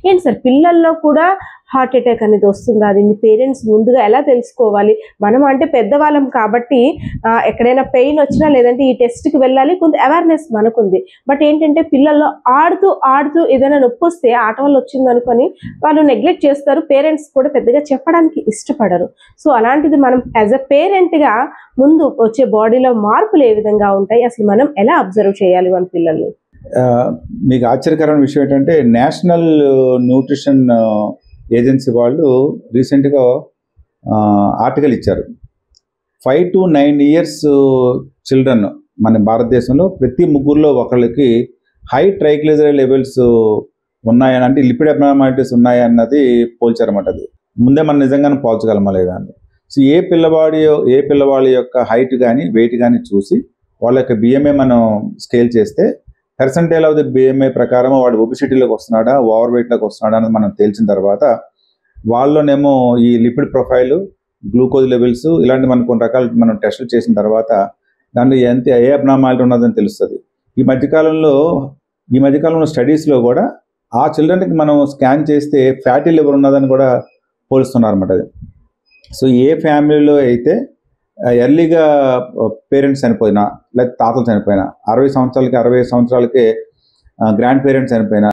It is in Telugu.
ఏంటి సార్ పిల్లల్లో కూడా హార్ట్ అటాక్ అనేది వస్తుందా? అది పేరెంట్స్ ముందుగా ఎలా తెలుసుకోవాలి? మనం అంటే పెద్దవాళ్ళం కాబట్టి ఎక్కడైనా పెయిన్ వచ్చినా లేదంటే ఈ టెస్ట్‌కి వెళ్ళాలి. కొంత అవేర్‌నెస్ మనకుంది. బట్ ఏంటంటే పిల్లల్లో ఆడుతూ, ఆడుతూ ఏదైనా నొప్పొస్తే ఆట వల్ల వచ్చిందనుకోని వాళ్ళు నెగ్లెక్ట్ చేస్తారు. పేరెంట్స్ కూడా పెద్దగా చెప్పడానికి ఇష్టపడరు. సో, అలాంటిది మనం యాస్ ఎ పేరెంట్‌గా ముందు వచ్చే బాడీలో మార్పులు ఏ విధంగా ఉంటాయి? అసలు మనం ఎలా అబ్జర్వ్ చేయాలి మన పిల్లల్ని? మీకు ఆశ్చర్యకరమైన విషయం ఏంటంటే నేషనల్ న్యూట్రిషన్ ఏజెన్సీ వాళ్ళు రీసెంట్గా ఆర్టికల్ ఇచ్చారు. 5 to 9 ఇయర్స్ చిల్డ్రన్ మన భారతదేశంలో ప్రతి ముగ్గురులో ఒకళ్ళకి హై ట్రైగ్లిజరైడ్ లెవెల్స్ ఉన్నాయని, అంటే లిపిడ్ అబ్నార్మాలిటీస్ ఉన్నాయన్నది పోల్చారన్నమాట. అది ముందే మనం నిజంగానే పోల్చగలమా లేదా అని. సో ఏ పిల్లవాడి యొక్క హైట్ కానీ వెయిట్ కానీ చూసి వాళ్ళ యొక్క బిఎంఏ మనం స్కేల్ చేస్తే పర్సంటైల్ ఆఫ్ ది బిఎంఐ ప్రకారం వాడు ఒబిసిటీలోకి వస్తున్నాడా, ఓవర్ వెయిట్లోకి వస్తున్నాడా అనేది మనం తేల్చిన తర్వాత వాళ్ళలోనేమో ఈ లిపిడ్ ప్రొఫైల్, గ్లూకోజ్ లెవెల్స్ ఇలాంటి మనం కొన్ని రకాలు మనం టెస్టులు చేసిన తర్వాత దాంట్లో ఏ అబ్నార్మాలిటీ ఉన్నదని తెలుస్తుంది. ఈ మధ్యకాలంలో స్టడీస్లో కూడా ఆ చిల్డ్రన్కి మనం స్కాన్ చేస్తే ఫ్యాటీ లివర్ ఉన్నదని కూడా పోలుస్తున్నారు అన్నమాట. అది సో ఏ ఫ్యామిలీలో అయితే ఎర్లీగా పేరెంట్స్ చనిపోయినా, లేకపోతే తాతలు చనిపోయినా, 60 సంవత్సరాలకి 65 సంవత్సరాలకే గ్రాండ్ పేరెంట్స్ చనిపోయినా,